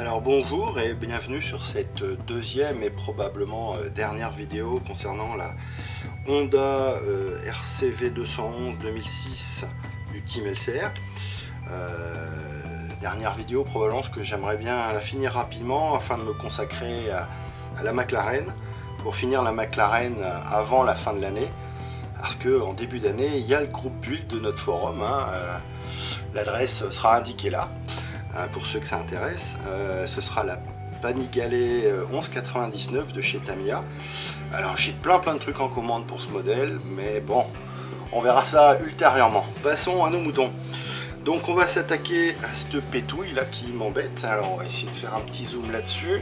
Alors bonjour et bienvenue sur cette deuxième et probablement dernière vidéo concernant la Honda RCV 211 2006 du Team LCR. Dernière vidéo probablement parce que j'aimerais bien la finir rapidement afin de me consacrer à la McLaren, pour finir la McLaren avant la fin de l'année. Parce qu'en début d'année, il y a le groupe build de notre forum, l'adresse sera indiquée là. Pour ceux que ça intéresse, ce sera la Panigale 1199 de chez Tamiya. Alors j'ai plein de trucs en commande pour ce modèle, mais bon, on verra ça ultérieurement. Passons à nos moutons. Donc on va s'attaquer à cette pétouille là qui m'embête. Alors on va essayer de faire un petit zoom là-dessus.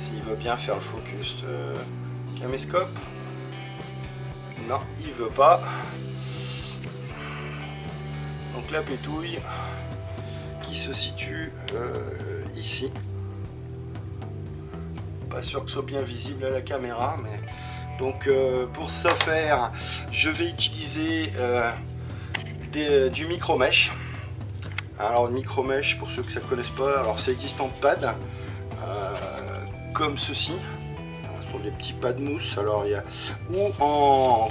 S'il veut bien faire le focus caméscope. Non, il veut pas. Donc la pétouille qui se situe ici. Pas sûr que ce soit bien visible à la caméra, mais donc pour ce faire, je vais utiliser du micro mesh. Alors le micro mesh, pour ceux que ça ne connaissent pas, alors ça existe en pad comme ceci. Ce sont des petits pads mousse. Alors il y a ou en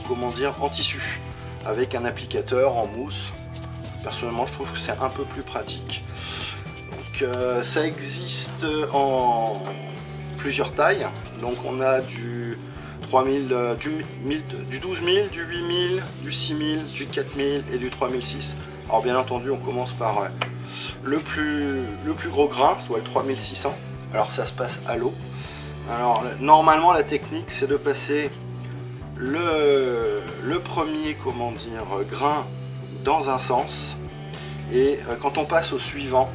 en tissu avec un applicateur en mousse. Personnellement, je trouve que c'est un peu plus pratique. Donc, ça existe en plusieurs tailles. Donc, on a du 3000, du 12000, du 8000, du 6000, du 4000 et du 3006. Alors, bien entendu, on commence par le plus gros grain, soit le 3600. Alors, ça se passe à l'eau. Alors, normalement, la technique, c'est de passer le premier, grain dans un sens, et quand on passe au suivant,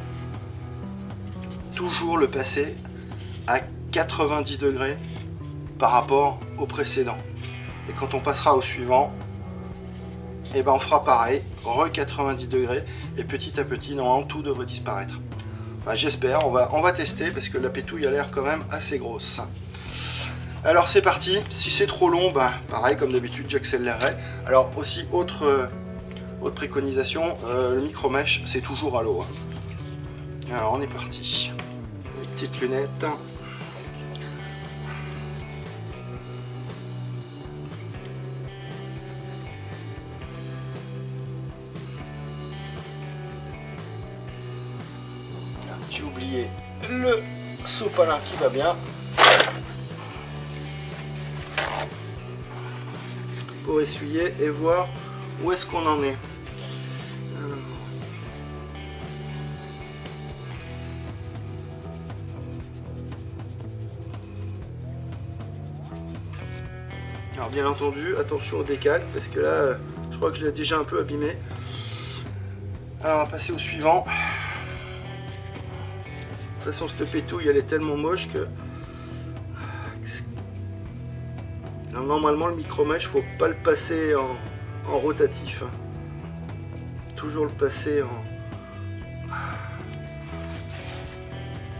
toujours le passer à 90 degrés par rapport au précédent. Et quand on passera au suivant, et ben on fera pareil, re 90 degrés, et petit à petit, normalement, tout devrait disparaître. Enfin, j'espère, on va tester, parce que la pétouille a l'air quand même assez grosse. Alors c'est parti. Si c'est trop long, ben, pareil, comme d'habitude, j'accélérerai. Alors aussi, autre préconisation, le micro mesh c'est toujours à l'eau. Alors on est parti. Les petites lunettes. J'ai oublié le sopalin qui va bien. Pour essuyer et voir où est-ce qu'on en est. Alors bien entendu, attention au décalque, parce que là, je crois que je l'ai déjà un peu abîmé. Alors on va passer au suivant. De toute façon, cette pétouille, elle est tellement moche que... Alors, normalement, le micro-mesh, faut pas le passer en rotatif. Toujours le passer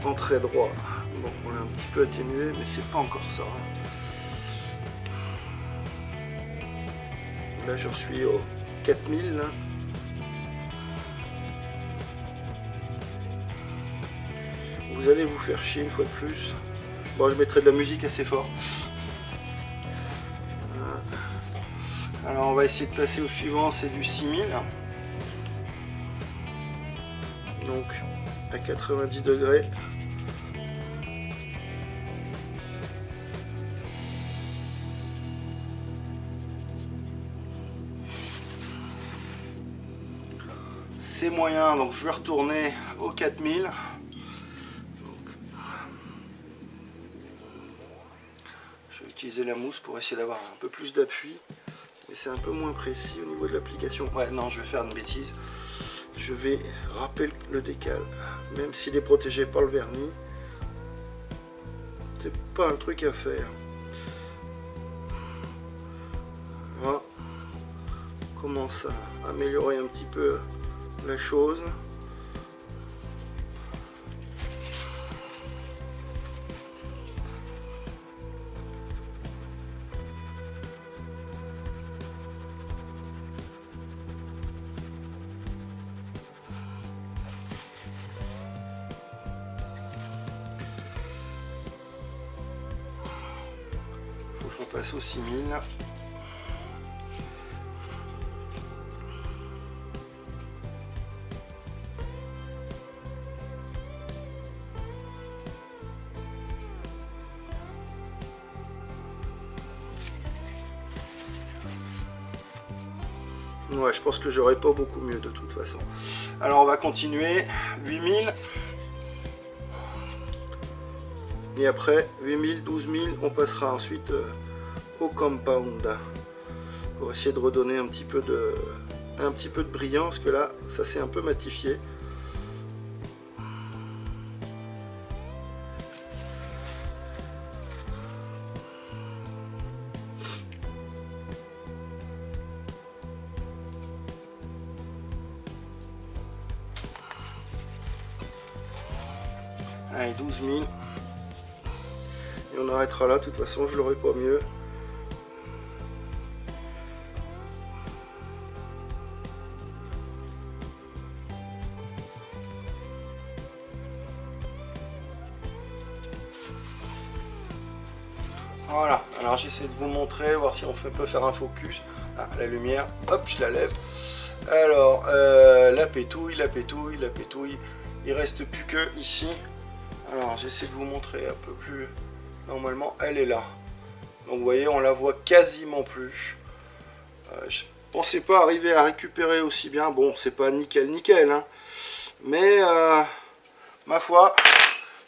en trait droit. Bon, on l'a un petit peu atténué, mais c'est pas encore ça. Là, j'en suis au 4000. Là. Vous allez vous faire chier une fois de plus. Bon, je mettrai de la musique assez fort. Alors, on va essayer de passer au suivant, c'est du 6000. Donc, à 90 degrés. C'est moyen, donc je vais retourner au 4000. Donc, je vais utiliser la mousse pour essayer d'avoir un peu plus d'appui, mais c'est un peu moins précis au niveau de l'application. Ouais, non, je vais faire une bêtise. Je vais râper le décal, même s'il est protégé par le vernis. C'est pas un truc à faire. Voilà. On commence à améliorer un petit peu la chose. passe au 6000. Ouais, je pense que j'aurais pas beaucoup mieux de toute façon. Alors on va continuer. 8000. Et après 8000, 12000, on passera ensuite au compound. Pour essayer de redonner un petit peu de brillant, parce que là, ça s'est un peu matifié. Allez, 12 000. Et on arrêtera là, de toute façon je l'aurai pas mieux. Voilà, alors j'essaie de vous montrer, voir si on peut faire un focus. Ah, la lumière, hop, je la lève. Alors, la pétouille. Il reste plus que ici. Alors, j'essaie de vous montrer un peu plus. Normalement, elle est là. Donc, vous voyez, on la voit quasiment plus. Je pensais pas arriver à récupérer aussi bien. Bon, c'est pas nickel, hein. Mais, ma foi,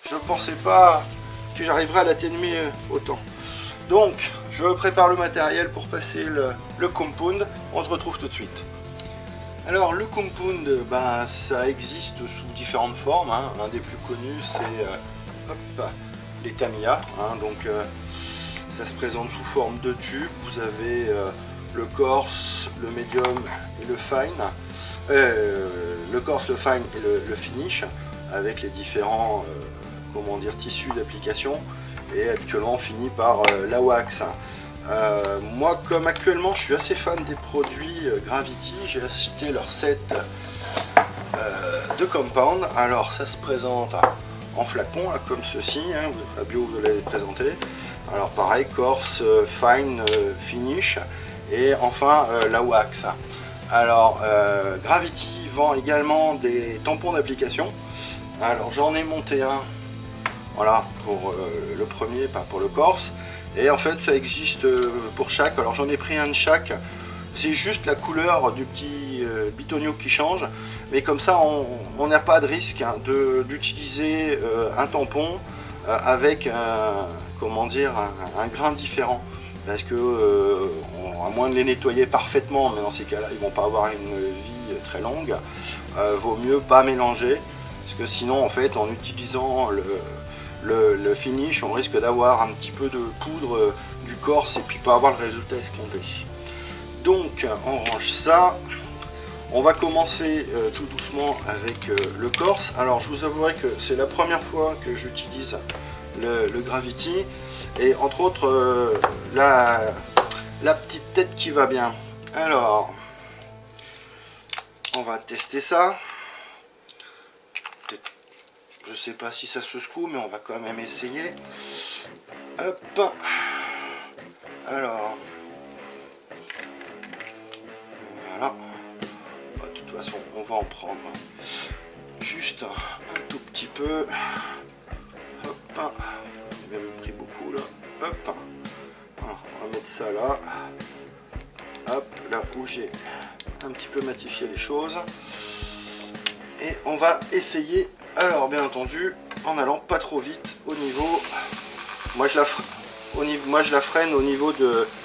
je pensais pas que j'arriverais à l'atténuer autant. Donc, je prépare le matériel pour passer le compound. On se retrouve tout de suite. Alors, le compound, ben, ça existe sous différentes formes. Hein. Un des plus connus, c'est les Tamiya. Hein. Donc, ça se présente sous forme de tube. Vous avez le coarse, le medium et le fine. Le coarse, le fine et le finish, avec les différents tissus d'application. Et habituellement on finit par la wax. Moi, comme actuellement je suis assez fan des produits Gravity, j'ai acheté leur set de compound. Alors ça se présente en flacon là, comme ceci, hein, Fabio vous l'avez présenté. Alors pareil, coarse, fine, finish et enfin la wax. Alors Gravity vend également des tampons d'application. Alors j'en ai monté un. Voilà, pour le premier, pas pour le corse. Et en fait, ça existe pour chaque. Alors j'en ai pris un de chaque. C'est juste la couleur du petit bitonio qui change. Mais comme ça, on n'a pas de risque hein, d'utiliser un tampon avec un grain différent. Parce que, à moins de les nettoyer parfaitement, mais dans ces cas-là, ils vont pas avoir une vie très longue, vaut mieux pas mélanger. Parce que sinon, en fait, en utilisant le finish, on risque d'avoir un petit peu de poudre du corse et puis pas avoir le résultat escompté. Donc on range ça. On va commencer tout doucement avec le corse. Alors je vous avouerai que c'est la première fois que j'utilise le Gravity et entre autres la petite tête qui va bien. Alors on va tester ça. Je sais pas si ça se secoue, mais on va quand même essayer. Hop. Alors. Voilà. De toute façon, on va en prendre juste un tout petit peu. Hop. J'ai même pris beaucoup là. Hop. Voilà, on va mettre ça là. Hop, là où j'ai un petit peu matifié les choses. Et on va essayer. Alors bien entendu, en allant pas trop vite au niveau, moi je la freine au niveau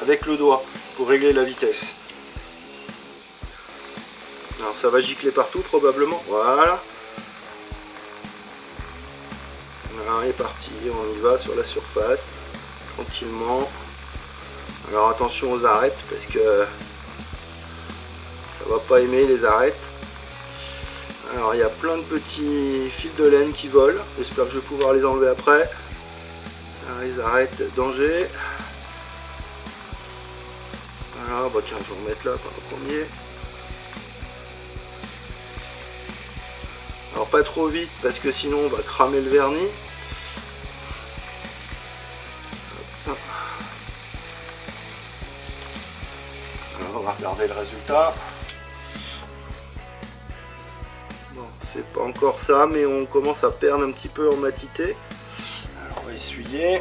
avec le doigt pour régler la vitesse. Alors ça va gicler partout probablement, voilà. Alors il est parti, on y va sur la surface, tranquillement. Alors attention aux arêtes parce que ça va pas aimer les arêtes. Alors il y a plein de petits fils de laine qui volent, j'espère que je vais pouvoir les enlever après. Alors, les arêtes, danger. Voilà, bah tiens je vais en mettre là par le premier. Alors pas trop vite parce que sinon on va cramer le vernis. Hop. regarder le résultat. Bon, c'est pas encore ça, mais on commence à perdre un petit peu en matité. Alors on va essuyer.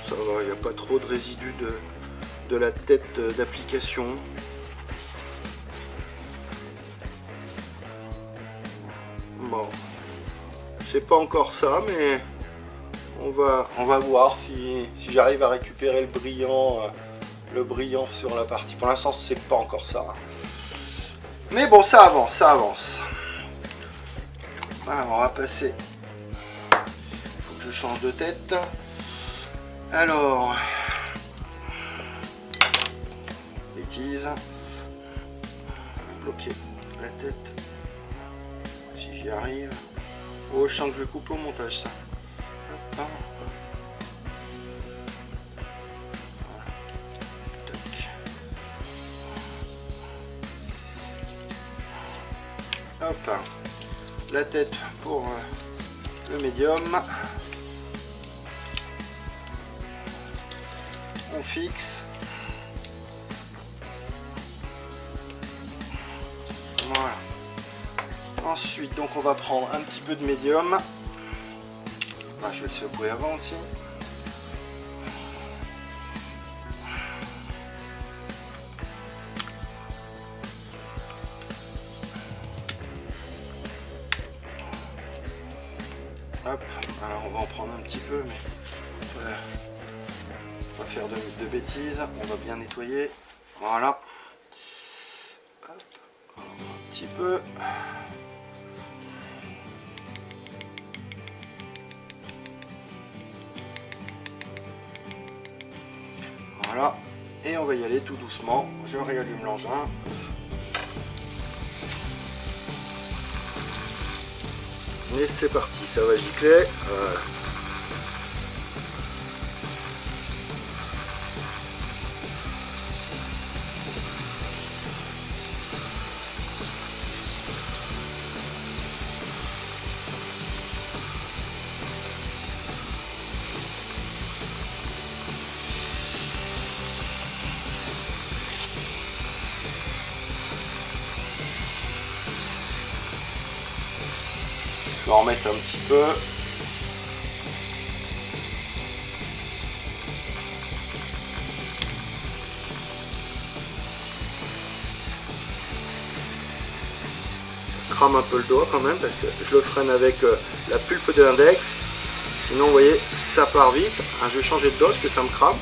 Ça va, il n'y a pas trop de résidus de la tête d'application. Bon, c'est pas encore ça, mais on va voir si j'arrive à récupérer le brillant sur la partie. Pour l'instant, c'est pas encore ça. Mais bon, ça avance, ça avance. Alors, on va passer. Il faut que je change de tête. Alors, bêtise. Bloquer la tête. Si j'y arrive. Oh, je sens que je vais couper au montage ça. Hop, hein. Voilà. Hop, hein. La tête pour le médium. On fixe. Voilà. Ensuite, donc on va prendre un petit peu de médium. Ah, je vais le secouer avant aussi. Hop, alors on va en prendre un petit peu, mais on va faire de bêtises. On va bien nettoyer. Voilà. Hop, un petit peu. Voilà, et on va y aller tout doucement. Je réallume l'engin. Et c'est parti, ça va gicler. Voilà. Je vais en remettre un petit peu. Ça crame un peu le doigt quand même parce que je le freine avec la pulpe de l'index. Sinon vous voyez ça part vite. Je vais changer de dos parce que ça me crame.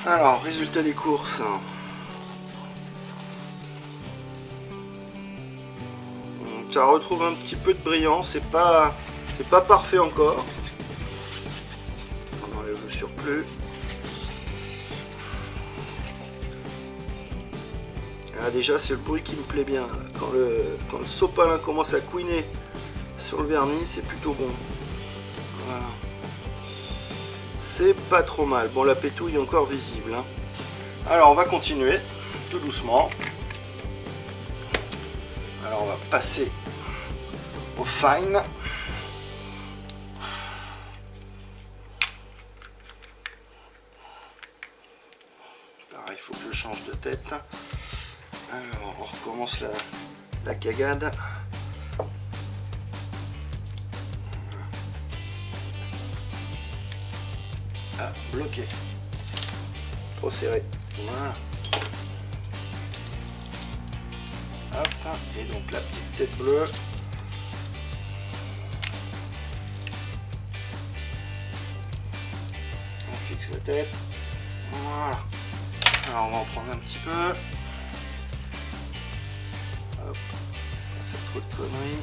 Alors, résultat des courses. Ça retrouve un petit peu de brillant, c'est pas parfait encore. On enlève le surplus. Ah, déjà c'est le bruit qui me plaît bien. Quand le sopalin commence à couiner sur le vernis, c'est plutôt bon. Voilà. C'est pas trop mal. Bon, la pétouille est encore visible. Hein. Alors, on va continuer tout doucement. Alors, on va passer au fine. Pareil, il faut que je change de tête. Alors, on recommence la cagade. Ah, bloqué. Trop serré. Voilà. Hop. Et donc la petite tête bleue. On fixe la tête. Voilà. Alors on va en prendre un petit peu. Hop. Pas faire trop de conneries.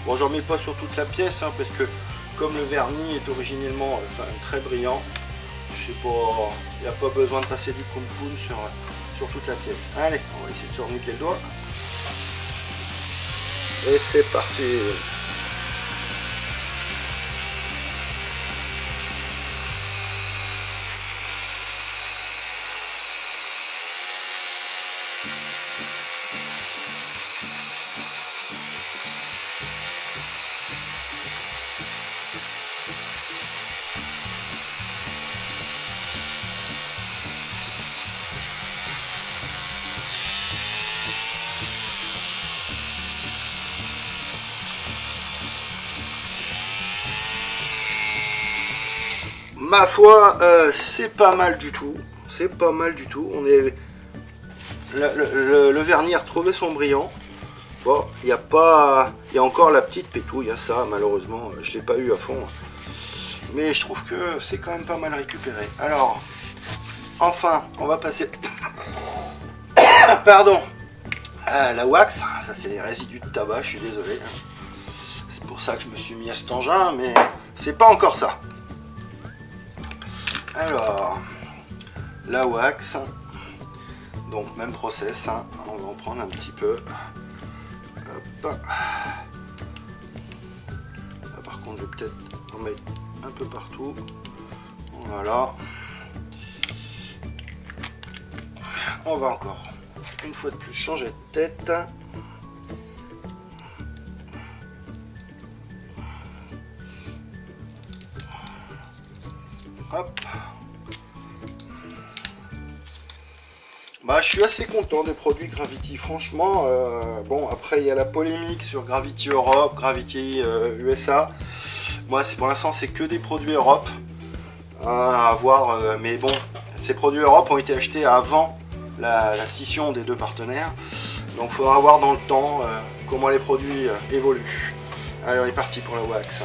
Bon, j'en mets pas sur toute la pièce hein, parce que comme le vernis est originellement très brillant, je sais pas, il n'y a pas besoin de passer du compound sur toute la pièce. Allez, on va essayer de se remuquer le doigt. Et c'est parti. Ma foi, c'est pas mal du tout. C'est pas mal du tout. On est le vernis a retrouvé son brillant. Bon, il y a pas, il y a encore la petite pétouille. Ça, malheureusement, je l'ai pas eu à fond. Mais je trouve que c'est quand même pas mal récupéré. Alors, enfin, on va passer. Pardon. La wax. Ça, c'est les résidus de tabac. Je suis désolé. C'est pour ça que je me suis mis à cet engin, mais c'est pas encore ça. Alors, la wax, donc même process, hein. On va en prendre un petit peu. Hop. Là, par contre, je vais peut-être en mettre un peu partout. Voilà. On va encore, une fois de plus, changer de tête. Hop. Bah, je suis assez content des produits Gravity, franchement. Bon, après il y a la polémique sur Gravity Europe, Gravity USA. Moi, pour l'instant, c'est que des produits Europe à voir. Mais bon, ces produits Europe ont été achetés avant la scission des deux partenaires. Donc, il faudra voir dans le temps comment les produits évoluent. Allez, on est parti pour la wax.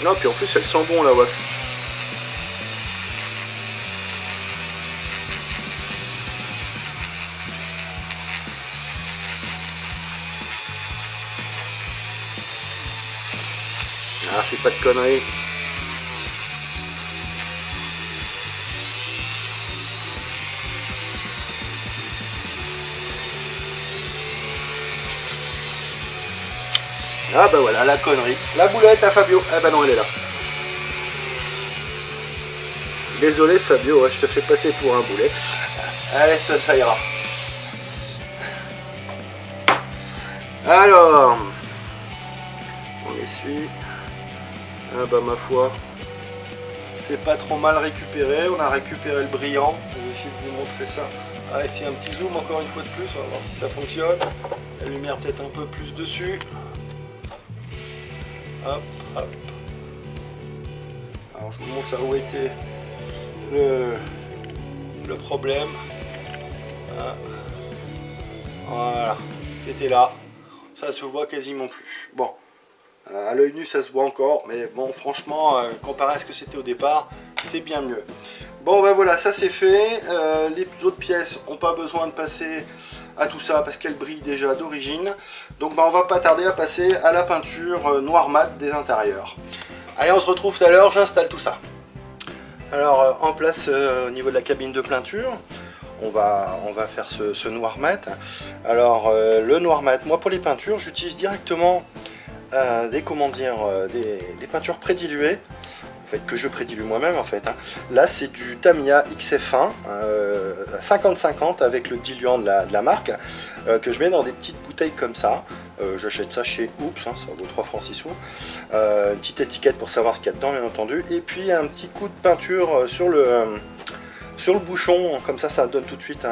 Non, puis en plus elle sent bon la wax. Ah, fais pas de conneries. Ah bah voilà, la connerie. La boulette à Fabio. Ah bah non, elle est là. Désolé Fabio, je te fais passer pour un boulet. Allez, ça ira. Alors, on essuie. Ah bah ma foi, c'est pas trop mal récupéré. On a récupéré le brillant. Je vais essayer de vous montrer ça. Ah, ici un petit zoom encore une fois de plus. On va voir si ça fonctionne. La lumière peut-être un peu plus dessus. Hop, hop. Alors je vous montre là où était le problème. Voilà, c'était là. Ça se voit quasiment plus. Bon, à l'œil nu ça se voit encore, mais bon franchement, comparé à ce que c'était au départ, c'est bien mieux. Bon ben voilà, ça c'est fait. Les autres pièces n'ont pas besoin de passer à tout ça parce qu'elles brillent déjà d'origine. Donc ben, on va pas tarder à passer à la peinture noir mat des intérieurs. Allez, on se retrouve tout à l'heure, j'installe tout ça. Alors en place au niveau de la cabine de peinture, on va faire ce noir mat. Alors le noir mat, moi pour les peintures, j'utilise directement des peintures prédiluées. En fait, que je prédilue moi-même en fait. Là c'est du Tamiya XF1 50-50 avec le diluant de la marque que je mets dans des petites bouteilles comme ça. J'achète ça chez Oops, ça vaut 3 francs 6 sous. Une petite étiquette pour savoir ce qu'il y a dedans bien entendu. Et puis un petit coup de peinture sur le bouchon, comme ça donne tout de suite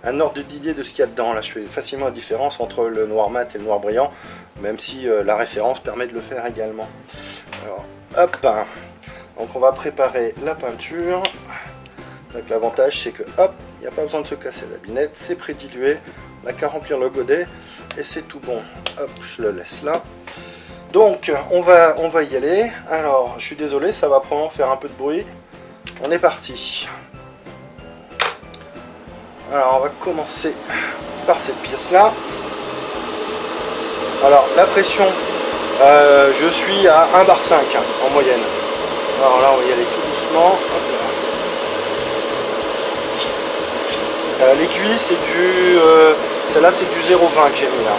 un ordre d'idée de ce qu'il y a dedans. Là je fais facilement la différence entre le noir mat et le noir brillant, même si la référence permet de le faire également. Alors hop. Donc on va préparer la peinture. Donc l'avantage c'est que hop, il n'y a pas besoin de se casser la binette, c'est prédilué, on n'a qu'à remplir le godet et c'est tout bon. Hop, je le laisse là. Donc on va y aller. Alors je suis désolé, ça va probablement faire un peu de bruit. On est parti. Alors on va commencer par cette pièce là. Alors la pression, je suis à 1,5 bar en moyenne. Alors là on va y aller tout doucement. Hop là. L'aiguille c'est du... celle-là c'est du 0,20 que j'ai mis là.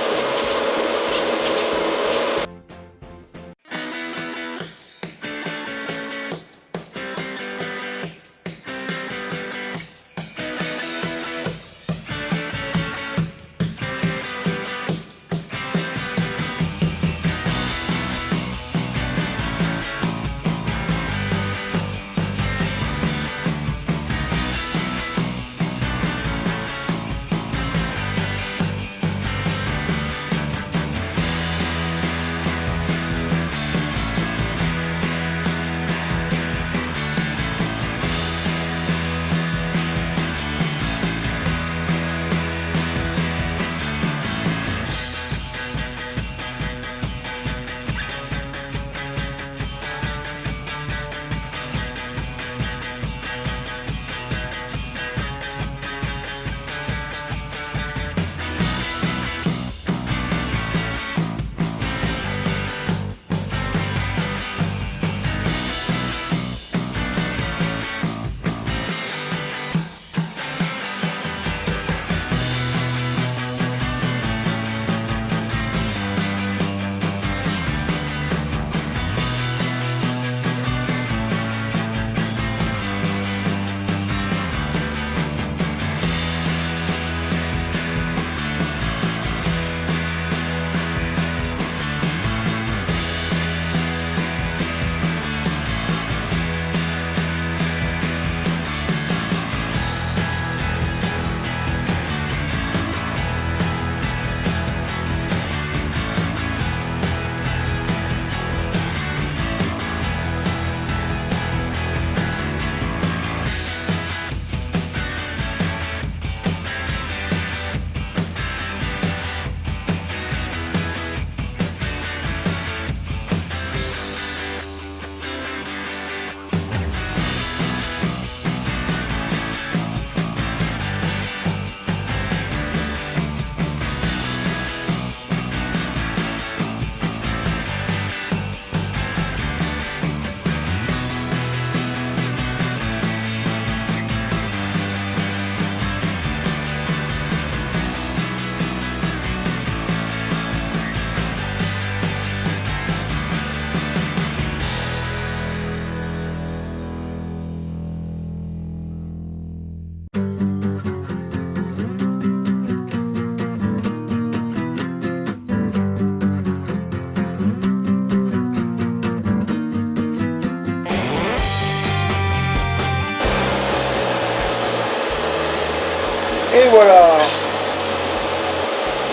Et voilà,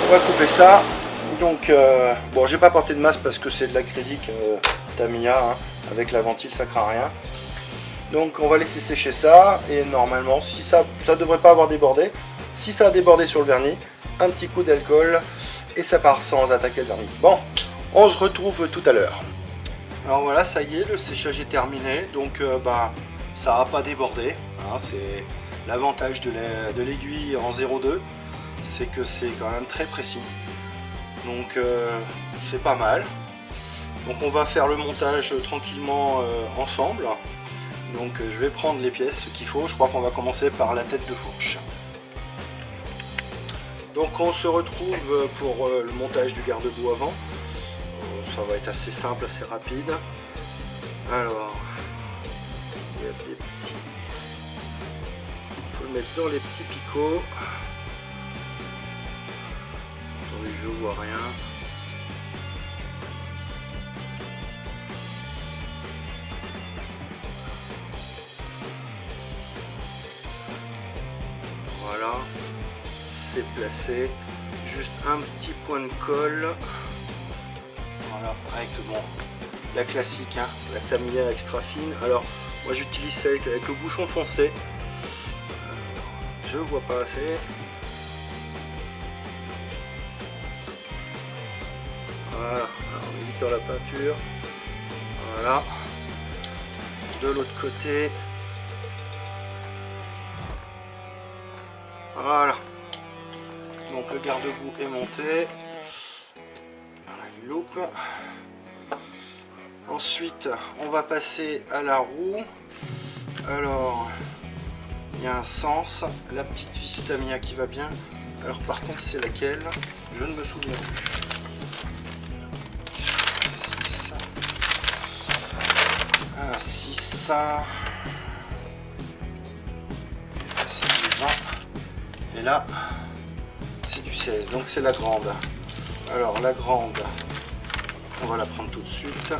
on va couper ça. Donc bon, j'ai pas porté de masque parce que c'est de l'acrylique Tamiya, hein. Avec la ventile ça craint rien. Donc on va laisser sécher ça et normalement si ça devrait pas avoir débordé. Si ça a débordé sur le vernis, un petit coup d'alcool et ça part sans attaquer le vernis. Bon, on se retrouve tout à l'heure. Alors voilà, ça y est, le séchage est terminé. Donc ça n'a pas débordé, hein. C'est l'avantage de l'aiguille en 0,2, c'est que c'est quand même très précis. Donc c'est pas mal. Donc on va faire le montage tranquillement ensemble. Donc je vais prendre les pièces qu'il faut. Je crois qu'on va commencer par la tête de fourche. Donc on se retrouve pour le montage du garde-boue avant. Ça va être assez simple, assez rapide. Alors, il y a des petits... Il faut le mettre dans les petits picots. Attendez, je vois rien. Voilà, c'est placé. Juste un petit point de colle. Voilà, avec bon, la classique, hein, la Tamiya extra fine. Alors, moi j'utilise celle avec le bouchon foncé. Je vois pas assez. Voilà, alors, en évitant la peinture. Voilà. De l'autre côté. Voilà. Donc le garde-boue est monté. On a une loupe. Ensuite, on va passer à la roue. Alors, il y a un sens, la petite vis Tamiya qui va bien. Alors par contre c'est laquelle? Je ne me souviens plus. 6. Un 6. Ça c'est du 20. Et là c'est du 16. Donc c'est la grande. Alors la grande, on va la prendre tout de suite.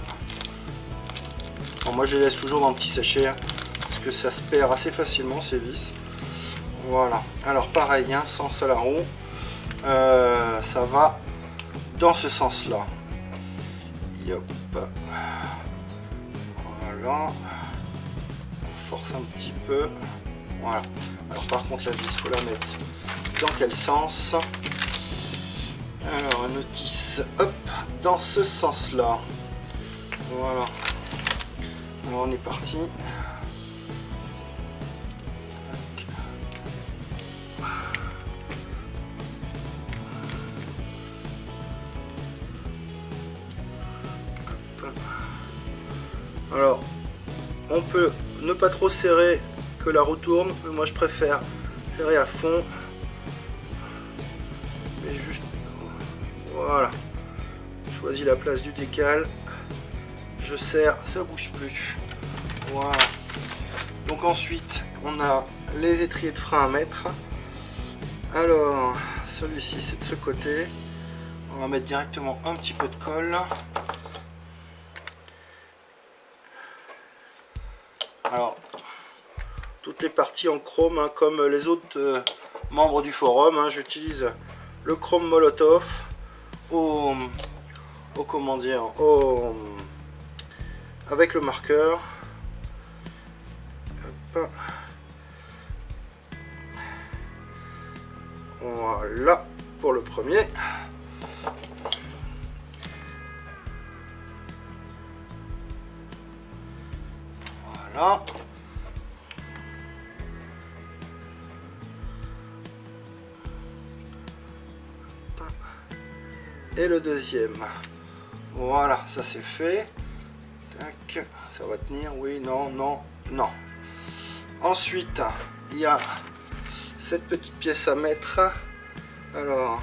Bon, moi je les laisse toujours dans le petit sachet. Parce que ça se perd assez facilement ces vis. Voilà. Alors pareil, un sens à la roue. Ça va dans ce sens là. Yop. Voilà. On force un petit peu. Voilà. Alors par contre la vis, faut la mettre dans quel sens? Alors un notice, hop, dans ce sens là. Voilà. Alors on est parti. Alors, on peut ne pas trop serrer que la roue tourne, mais moi je préfère serrer à fond. Mais juste, voilà. Je choisis la place du décal. Je serre, ça bouge plus. Voilà. Donc ensuite, on a les étriers de frein à mettre. Alors, celui-ci c'est de ce côté. On va mettre directement un petit peu de colle. Alors, toutes les parties en chrome, hein, comme les autres membres du forum, hein, j'utilise le chrome Molotov comment dire, avec le marqueur. Hop. Voilà pour le premier. Voilà. Et le deuxième. Voilà, ça c'est fait. Tac, ça va tenir, oui, non, non, non. Ensuite, il y a cette petite pièce à mettre. Alors,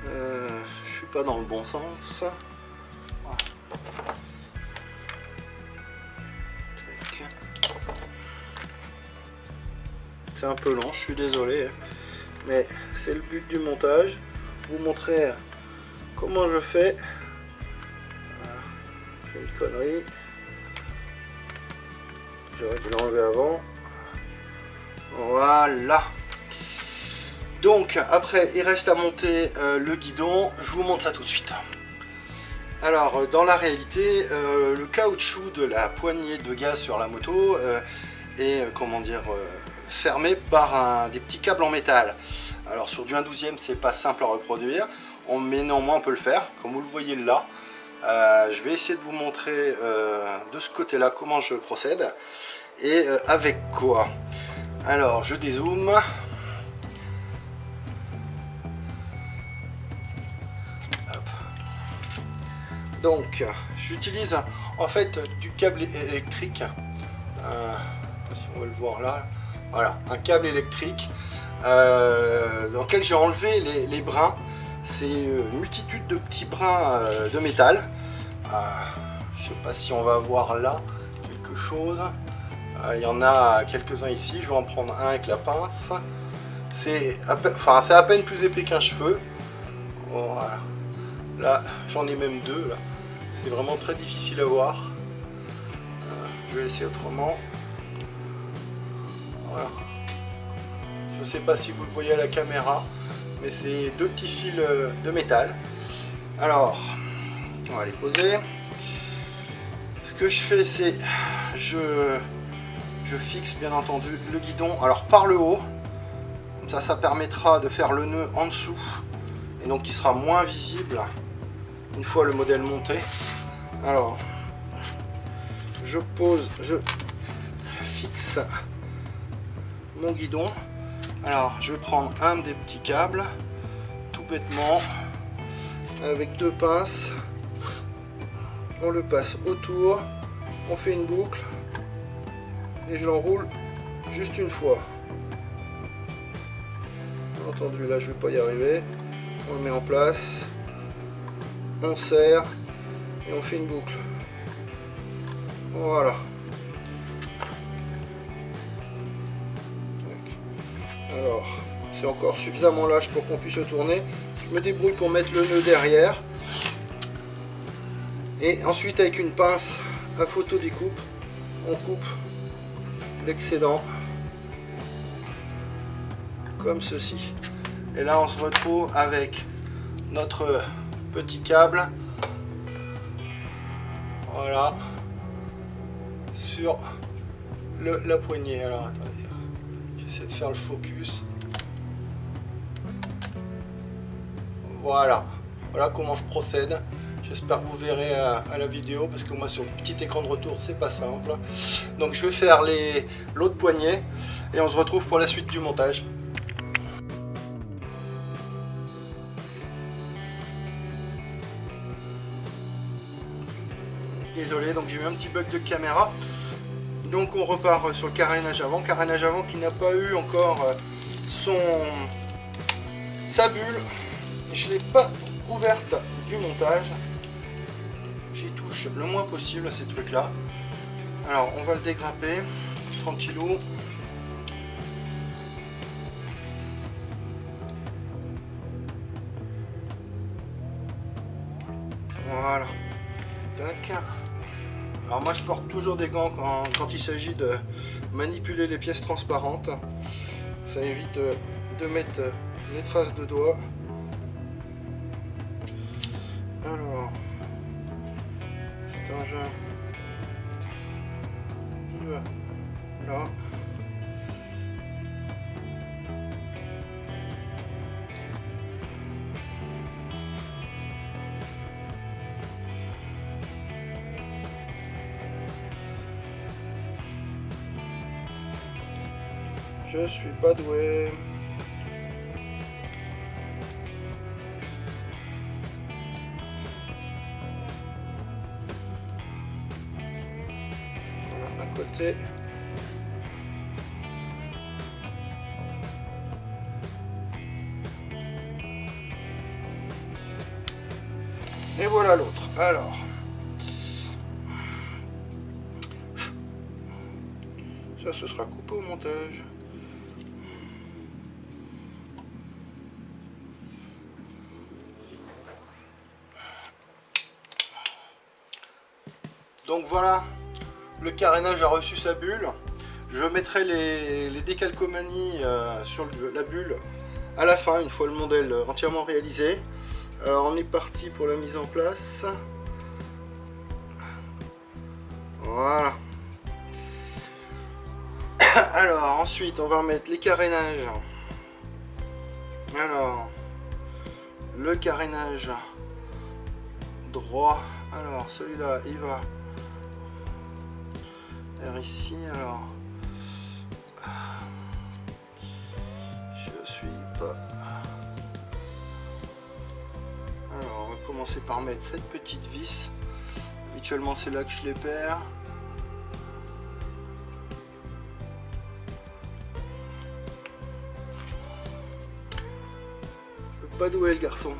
je suis pas dans le bon sens. C'est un peu long, je suis désolé, mais c'est le but du montage, vous montrer comment je fais. Voilà. J'ai une connerie, j'aurais dû l'enlever avant. Voilà. Donc après il reste à monter le guidon, je vous montre ça tout de suite. Alors dans la réalité, le caoutchouc de la poignée de gaz sur la moto est comment dire fermé par des petits câbles en métal. Alors sur du 1/12e c'est pas simple à reproduire, mais néanmoins on peut le faire comme vous le voyez là. Je vais essayer de vous montrer de ce côté là comment je procède et avec quoi. Alors je dézoome. Hop. Donc j'utilise en fait du câble électrique, si on va le voir là. Voilà, un câble électrique dans lequel j'ai enlevé les brins. C'est une multitude de petits brins de métal. Je sais pas si on va voir là quelque chose. Il y en a quelques-uns ici. Je vais en prendre un avec la pince. C'est à peine plus épais qu'un cheveu. Voilà. Là, j'en ai même deux. Là. C'est vraiment très difficile à voir. Je vais essayer autrement. Voilà. Je ne sais pas si vous le voyez à la caméra, mais c'est deux petits fils de métal. Alors, on va les poser. Ce que je fais, c'est je fixe bien entendu le guidon alors par le haut. Comme ça permettra de faire le nœud en dessous et donc il sera moins visible une fois le modèle monté. Alors, je fixe mon guidon. Alors je vais prendre un des petits câbles tout bêtement avec deux pinces, on le passe autour, on fait une boucle et je l'enroule juste une fois. Bien entendu, là je vais pas y arriver. On le met en place, on serre et on fait une boucle. Voilà. Alors, c'est encore suffisamment lâche pour qu'on puisse le tourner. Je me débrouille pour mettre le nœud derrière. Et ensuite, avec une pince à photo découpe, on coupe l'excédent comme ceci. Et là, on se retrouve avec notre petit câble. Voilà. Sur la poignée. Alors, attendez. J'essaie de faire le focus. Voilà. Voilà comment je procède. J'espère que vous verrez à la vidéo, parce que moi sur le petit écran de retour c'est pas simple. Donc je vais faire l'autre poignée et on se retrouve pour la suite du montage. Désolé, donc j'ai eu un petit bug de caméra. Donc on repart sur le carénage avant qui n'a pas eu encore sa bulle. Je ne l'ai pas ouverte du montage. J'y touche le moins possible à ces trucs là. Alors on va le dégrapper tranquillou. Voilà. Tac. Alors moi je porte toujours des gants quand il s'agit de manipuler les pièces transparentes. Ça évite de mettre les traces de doigts. Alors, cet engin, il va là. Je suis pas doué. Voilà, à côté. Et voilà l'autre. Alors. Ça, ce sera coupé au montage. Donc voilà, le carénage a reçu sa bulle. Je mettrai les décalcomanies sur la bulle à la fin, une fois le modèle entièrement réalisé. Alors on est parti pour la mise en place. Voilà. Alors ensuite on va remettre les carénages. Alors le carénage droit. Alors celui-là il va vers ici. Alors je suis pas. Alors on va commencer par mettre cette petite vis. Habituellement c'est là que je les perds. Pas doué le garçon.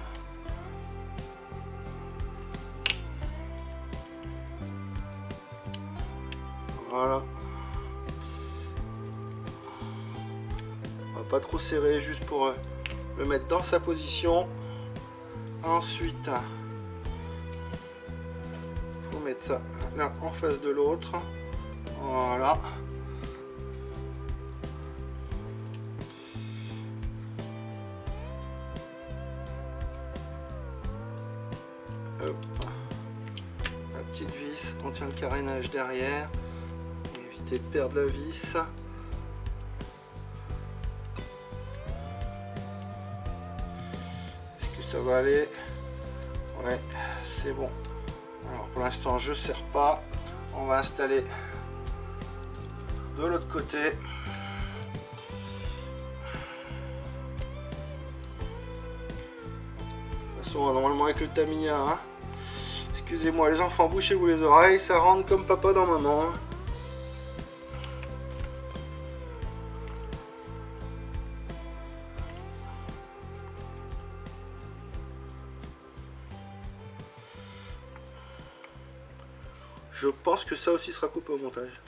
Voilà. On va pas trop serrer, juste pour le mettre dans sa position. Ensuite, faut mettre ça là en face de l'autre. Voilà. Hop. La petite vis, on tient le carénage derrière, éviter de perdre la vis. Est-ce que ça va aller? Ouais, c'est bon. Alors pour l'instant je serre pas, on va installer de l'autre côté. De toute façon normalement avec le Tamiya, hein. Excusez-moi les enfants, bouchez-vous les oreilles, ça rentre comme papa dans maman. Je pense que ça aussi sera coupé au montage.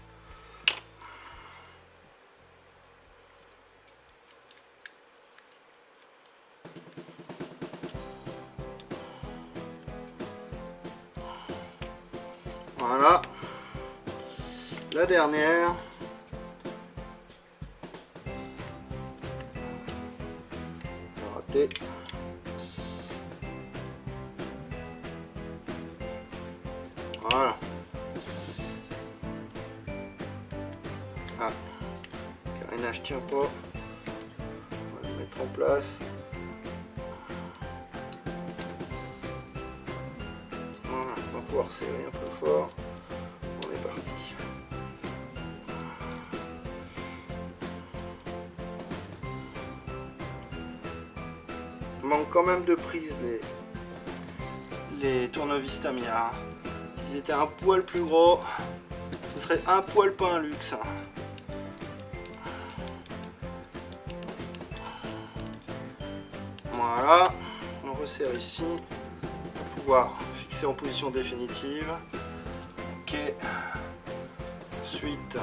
Voilà. La dernière. Raté. Voilà. Ah, le carénage tient pas. On va le mettre en place. Voilà, on va pouvoir serrer un peu fort. On est parti. Il manque quand même de prise les tournevis Tamiya. S'ils étaient un poil plus gros, ce serait un poil pas un luxe. Voilà, on resserre ici pour pouvoir fixer en position définitive. Ok, ensuite,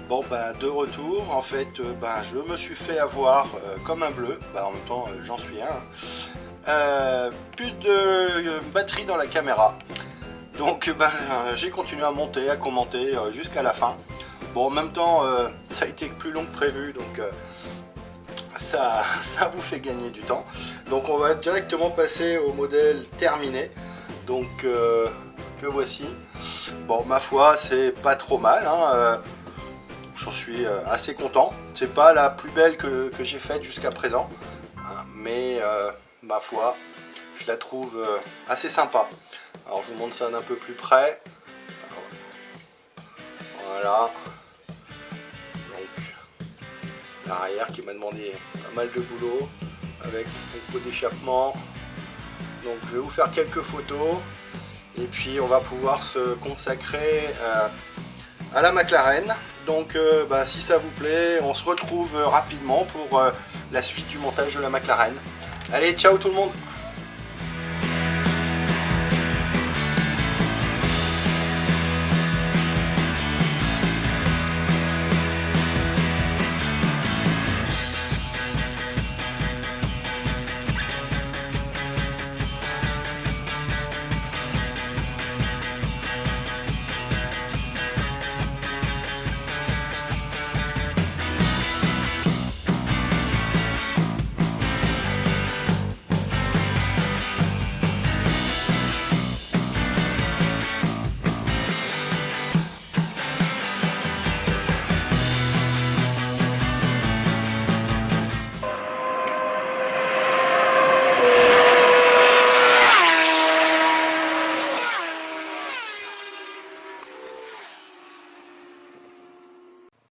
bon ben de retour, en fait je me suis fait avoir comme un bleu, en même temps j'en suis un. Plus de batterie dans la caméra, donc j'ai continué à monter, à commenter jusqu'à la fin. Bon, en même temps ça a été plus long que prévu, donc ça vous fait gagner du temps. Donc on va directement passer au modèle terminé, donc que voici. Bon, ma foi, c'est pas trop mal, hein, j'en suis assez content. C'est pas la plus belle que j'ai faite jusqu'à présent, hein, mais ma foi, je la trouve assez sympa. Alors je vous montre ça d'un peu plus près. Voilà. Donc l'arrière qui m'a demandé pas mal de boulot avec le pot d'échappement. Donc je vais vous faire quelques photos et puis on va pouvoir se consacrer à la McLaren. Donc si ça vous plaît, on se retrouve rapidement pour la suite du montage de la McLaren. Allez, ciao tout le monde!